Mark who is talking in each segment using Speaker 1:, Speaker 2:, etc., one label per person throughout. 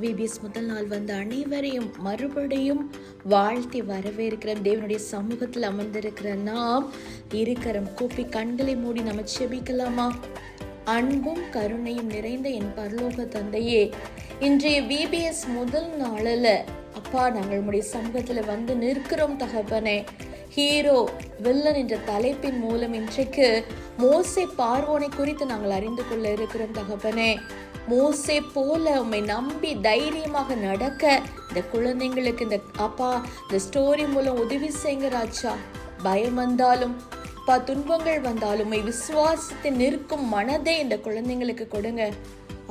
Speaker 1: VBS முதல் நாள் வந்த அனைவரையும் மறுபடியும் வாழ்த்தி வரவேற்கிற தேவனுடைய சமூகத்தில் அமர்ந்திருக்கிற நாம் இருக்கரம் கூப்பி கண்களை மூடி நம்ம செபிக்கலாமா? அன்பும் கருணையும் நிறைந்த என் பரலோக தந்தையே, இன்றைய VBS முதல் நாளில் அப்பா நாங்கள் உடைய சமூகத்தில் வந்து நிற்கிறோம் தகப்பனே. ஹீரோ வில்லன் என்ற தலைப்பின் மூலம் இன்றைக்கு மோசே பார்வோனை குறித்து நாங்கள் அறிந்து கொள்ள இருக்கிறோம் தகப்பனே. மோசே போல உம்மை நம்பி தைரியமாக நடக்க இந்த குழந்தைங்களுக்கு இந்த ஸ்டோரி மூலம் உதவி செய்யுங்க ராஜா. பயம் வந்தாலும் துன்பங்கள் வந்தாலும் உம்மை விசுவாசத்தை நிற்கும் மனதே இந்த குழந்தைங்களுக்கு கொடுங்க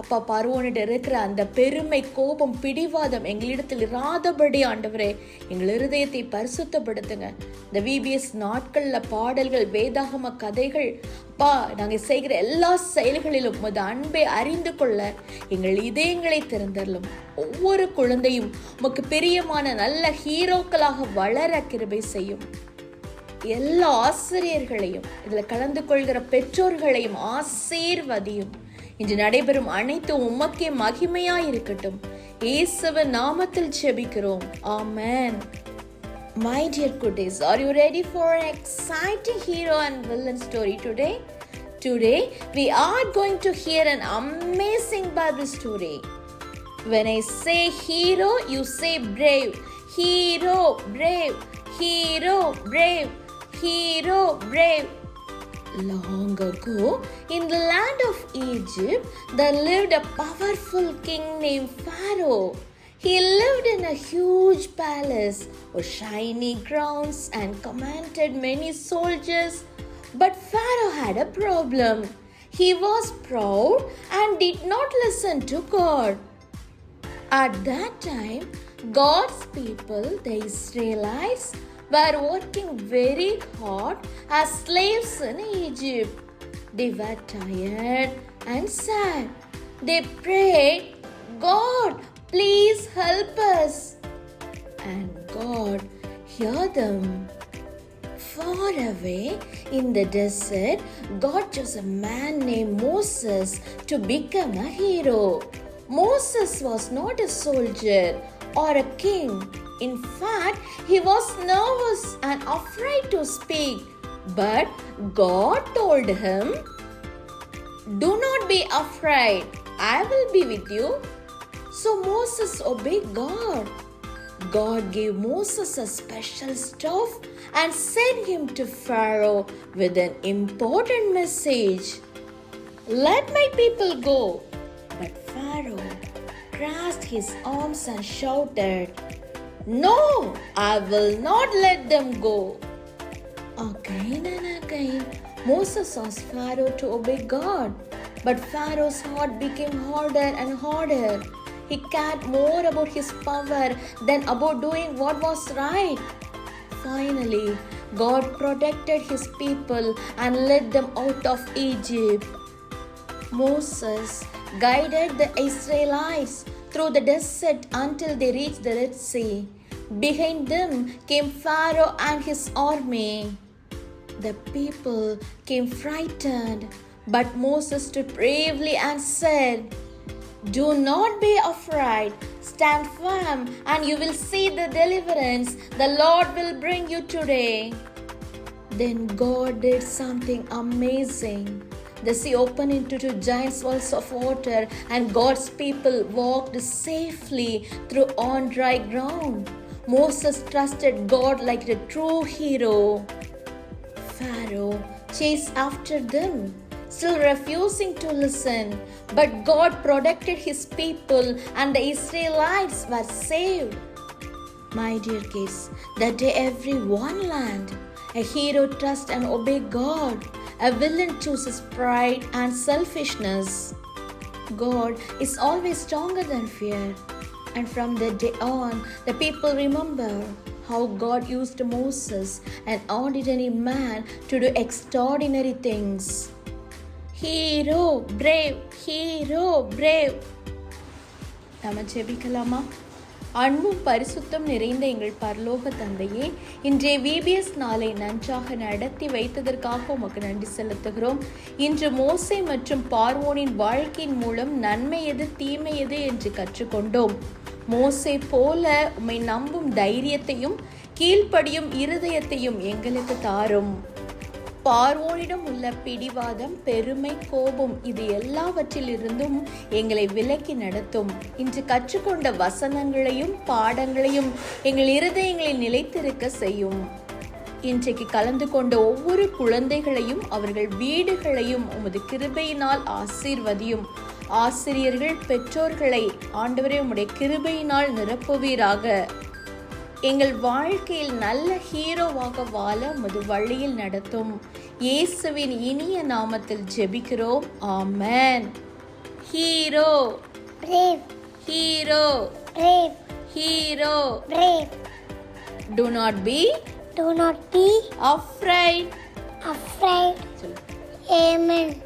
Speaker 1: அப்பா. பார்வோனிட இருக்கிற அந்த பெருமை, கோபம், பிடிவாதம் எங்களிடத்தில் இராதபடி ஆண்டவரே எங்கள் இருதயத்தை பரிசுத்தப்படுத்துங்க. இந்த VBS நாட்கள்ல பாடல்கள், வேதாகம கதைகள், அப்பா நாங்கள் செய்கிற எல்லா செயல்களிலும் உமது அன்பை அறிந்து கொள்ள எங்கள் இதயங்களை திறந்தரலும். ஒவ்வொரு குழந்தையும் உமக்கு பிரியமான நல்ல ஹீரோக்களாக வளர கிருபை செய்யும். எல்லா ஆசிரியர்களையும் இதுல கலந்து கொள்கிற பெற்றோர்களையும் ஆசீர்வதியும். இன்று நடைபெறும் அனைத்தும் உமக்கே மகிமையாயிருக்கட்டும். இயேசுவின் நாமத்தில் ஜெபிக்கிறோம். ஆமென். My dear goodies, are you ready for an exciting hero and villain story today? Today we are going to hear an amazing Bible story. When I say hero, you say brave. Hero, brave. Hero, brave. Hero, brave. Long ago, in the land of Egypt, there lived a powerful king named Pharaoh. He lived in a huge palace with shiny grounds and commanded many soldiers. But Pharaoh had a problem. He was proud and did not listen to God. At that time, God's people, the Israelites, were working very hard as slaves in Egypt. They were tired and sad. They prayed, God, please help us. And God heard them. Far away in the desert, God chose a man named Moses to become a hero. Moses was not a soldier or a king. In fact, he was nervous and afraid to speak. But God told him, "Do not be afraid. I will be with you." So Moses obeyed God. God gave Moses a special staff and sent him to Pharaoh with an important message. "Let my people go." But Pharaoh grasped his arms and shouted, "No, I will not let them go." Again and again, Moses asked Pharaoh to obey God. But Pharaoh's heart became harder and harder. He cared more about his power than about doing what was right. Finally, God protected his people and led them out of Egypt. Moses guided the Israelites through the desert until they reached the Red Sea. Behind them came Pharaoh and his army. The people came frightened, but Moses stood bravely and said, "Do not be afraid. Stand firm and you will see the deliverance the Lord will bring you today." Then God did something amazing. The sea opened into two giant walls of water, and God's people walked safely through on dry ground. Moses trusted God like a true hero. Pharaoh chased after them, still refusing to listen. But God protected his people, and the Israelites were saved. My dear kids, that day every one land, a hero trusts and obeys God. A villain chooses pride and selfishness. God is always stronger than fear. And from that day on, the people remember how God used Moses, an ordinary man, to do extraordinary things. Hero, brave, hero, brave. நம்ம ஜெபிக்கலாமா? அன்பும் பரிசுத்தம் நிறைந்த எங்கள் பரலோக தந்தையே, இன்றைய VBS நாளை நன்றாக நடத்தி வைத்ததற்காக உமக்கு நன்றி செலுத்துகிறோம். இன்று மோசே மற்றும் பார்வோனின் வாழ்க்கையின் மூலம் நன்மை எது தீமை எது என்று கற்றுக்கொண்டோம். மோசே போல உம்மை நம்பும் தைரியத்தையும் கீழ்ப்படியும் இருதயத்தையும் எங்களுக்கு தாரும். பார்வோனிடம் உள்ள பிடிவாதம், பெருமை, கோபம் இது எல்லாவற்றிலிருந்தும் எங்களை விலக்கி நடத்தும். இன்று கற்றுக்கொண்ட வசனங்களையும் பாடங்களையும் எங்கள் இருதயங்களில் நிலைத்திருக்க செய்யும். இன்றைக்கு கலந்து கொண்ட ஒவ்வொரு குழந்தைகளையும் அவர்கள் வீடுகளையும் உமது கிருபையினால் ஆசீர்வதியும். ஆசிரியர்கள், பெற்றோர்களை ஆண்டவரே உம்முடைய கிருபையினால் நிரப்புவீராக. எங்கள் வாழ்க்கையில் நல்ல ஹீரோவாக வாழ உமது வழியில் நடத்தும். இயேசுவின் இனிய நாமத்தில் ஜெபிக்கிறோம். Amen. Hero,
Speaker 2: brave,
Speaker 1: hero,
Speaker 2: brave,
Speaker 1: hero.
Speaker 2: brave.
Speaker 1: Do not be
Speaker 2: Do not be
Speaker 1: afraid.
Speaker 2: afraid. Amen.